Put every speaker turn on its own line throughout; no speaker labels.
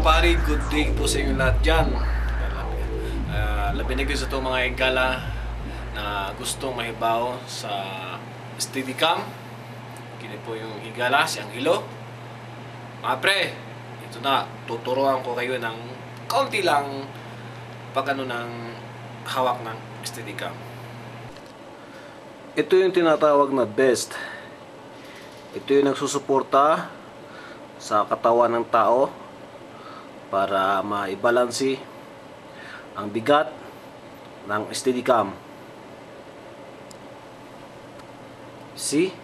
pari, good day po sa inyo lahat dyan. Labi na sa itong mga igala na gustong mahibaw sa Steadicam. Kini po yung igala, siyang hilo. Mga pre, ito na, tuturuan ko kayo ng kaunti lang pag ng hawak ng Steadicam. Ito yung tinatawag na best. Ito yung nagsusuporta sa katawan ng tao para maibalansi ang bigat ng Steadicam. See?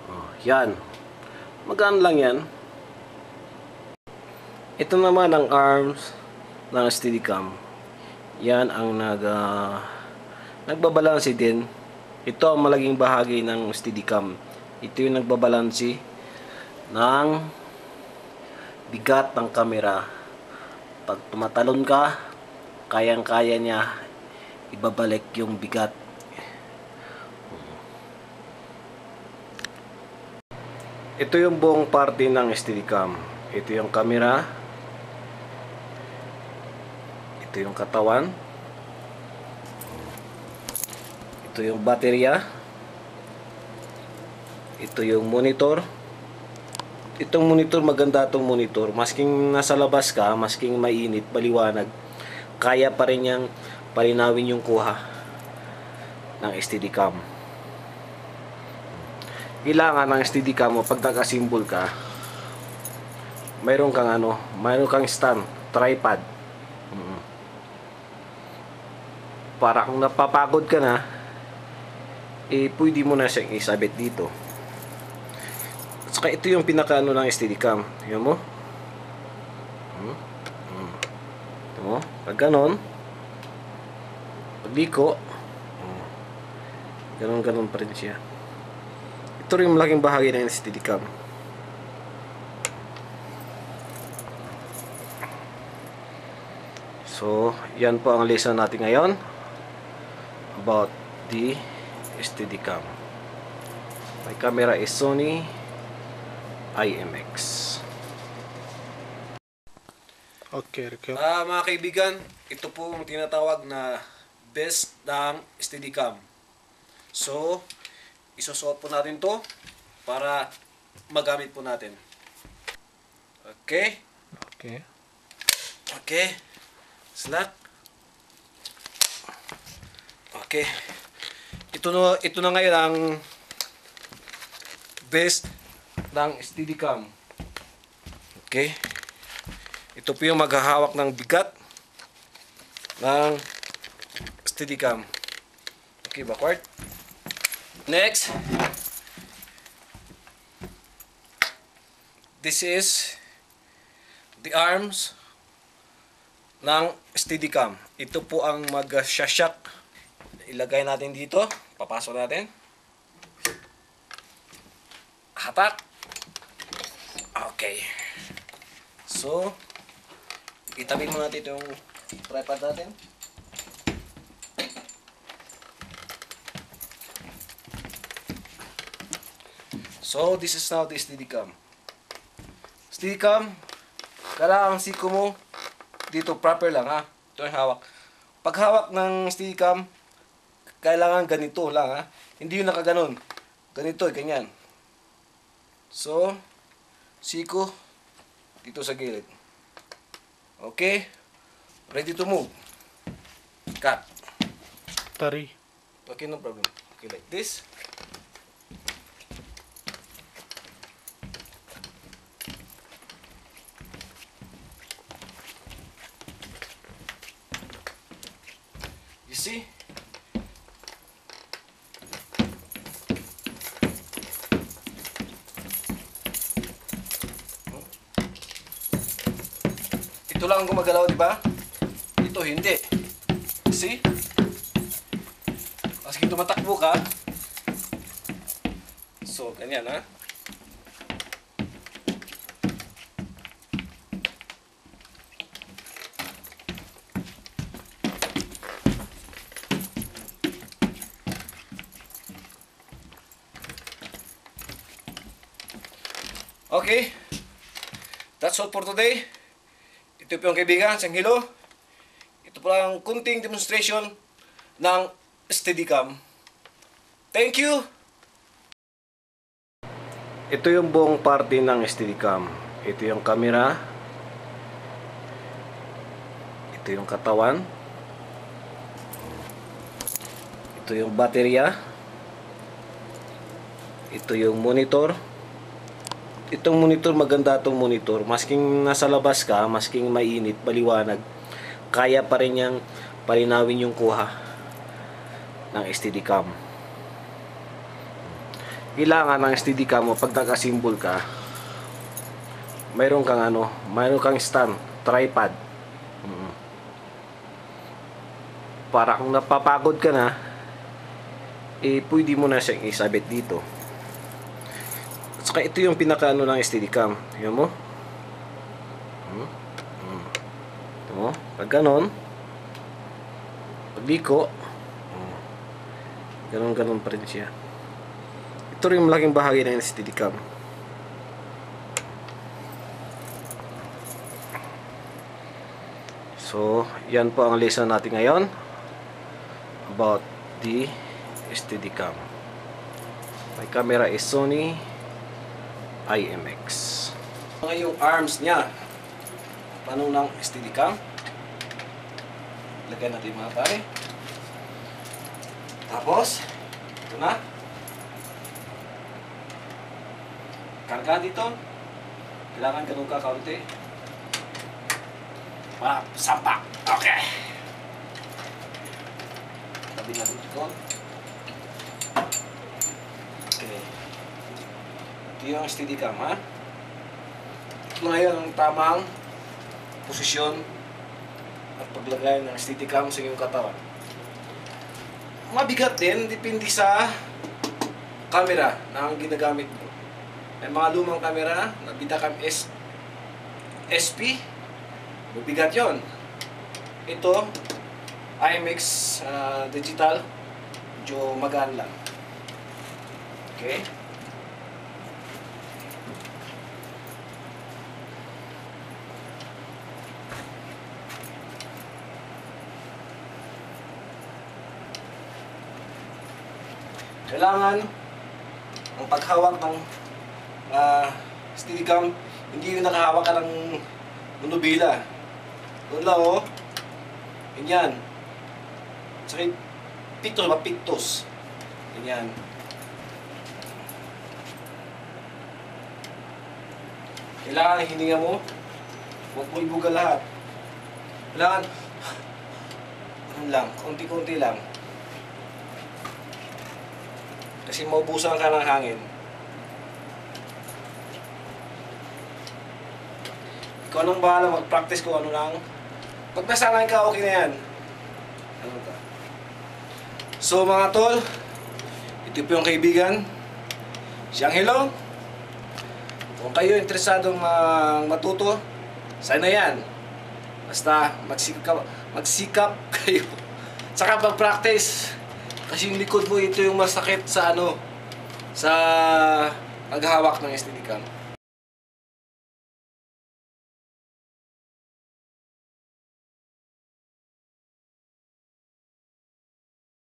Oh, yan. Magaan lang yan. Ito naman ang arms ng Steadicam. Yan ang nagbabalansi din. Ito ang malaging bahagi ng Steadicam. Ito yung nagbabalansi ng bigat ng camera. Pag tumatalon ka, kayang-kaya niya ibabalik yung bigat. Ito yung buong parte ng Steadicam. Ito yung camera. Ito yung katawan. Ito yung baterya. Ito yung monitor. Itong monitor, maganda itong monitor. Masking nasa labas ka, masking mainit, maliwanag, kaya pa rin niyang palinawin yung kuha ng Steadicam. Kailangan ng Steadicam mo, pag nakasimbol ka, mayroon kang stand, tripod. Para kung napapagod ka na, pwede mo na siyang isabit dito. Saka ito yung pinakaano ng Steadicam. Tingnan mo. Ito mo. Pag ganon, pagliko, ganon pa rin siya. Ito rin yung malaking bahagi ng Steadicam. So, yan po ang lesson natin ngayon about the Steadicam. My camera is Sony IMX.
Okay.
Mga kaibigan, ito po ang tinatawag na best ng Steadicam. So, isusuot po natin to para magamit po natin. Okay? Slack. Okay. Ito na ngayon ang best ng Steadicam. Okay? Ito po yung maghahawak ng bigat ng Steadicam. Okay, backward. Next. This is the arms ng Steadicam. Ito po ang mag-shashak. Ilagay natin dito. Papasok natin. Hatak. Okay. So, itabi mo natin itong tripod natin. So, this is now the Steadicam. Steadicam, kailangan ang siko mo dito proper lang ha. Ito yung hawak. Pag hawak ng Steadicam, kailangan ganito lang ha. Hindi yung nakaganon. Ganito, ganyan. So, siko dito sa gilid. Okay? Ready to move. Cut.
Tari.
Okay, no problem. Okay, like this. You see? Ito lang ang gumagalaw, di ba? Ito hindi. See? Kasi tumatakbo ka. So, ganyan ha. Okay, that's all for today. Ito po yung kaibigan, siyang hello. Ito po lang kunting demonstration ng Steadicam. Thank you! Ito yung buong parte ng Steadicam. Ito yung camera. Ito yung katawan. Ito yung baterya. Ito yung monitor. Itong monitor, maganda itong monitor. Masking nasa labas ka, masking mainit, maliwanag, kaya pa rin niyang palinawin yung kuha ng Steadicam. Kailangan ng Steadicam mo, pag naka-symbol ka, mayroon kang stand, tripod. Para kung napapagod ka na, pwede mo na siyang isabit dito. At saka ito yung pinakaano ng Steadicam. Tingnan mo. Ito mo. Pag ganon, pagliko, ganon pa rin siya. Ito rin yung malaking bahagi ng Steadicam. So, yan po ang lesson natin ngayon about the Steadicam. My camera is Sony IMX. Yung arms niya, paano ng Steadicam? Lagyan natin mga pare. Tapos, ito na. Karga dito. Kailangan ganun ka kaunti. Sampak. Okay. Tabi natin ito. Okay. Ito yung Steadicam, ha? Ito ngayon ang tamang posisyon at paglagay ng Steadicam sa iyong katawan. Mabigat din, depende sa camera na ang ginagamit mo. May mga lumang camera na Betacam SP, mabigat yon. Ito, IMX digital, medyo magaan lang. Okay? Kailangan ang paghawak ng Steadicam, hindi yung nakahawak ka ng monobila. Doon lang, oh. Ganyan. Saka pictus. Ganyan. Kailangan hininga mo. Huwag mo ibuga lahat. Kailangan lang, konti-konti lang. Kasi maubusan ka ng hangin. Ikaw nang bahala mag-practice kung ano lang. Pag nasanay ka, okay na yan. Ano ka? So mga tol, ito po yung kaibigan. Siyang hello. Kung kayo interesadong matuto, sana yan. Basta magsikap kayo. Saka pag-practice. Kasi yung likod mo, ito yung masakit sa sa paghawak ng Steadicam.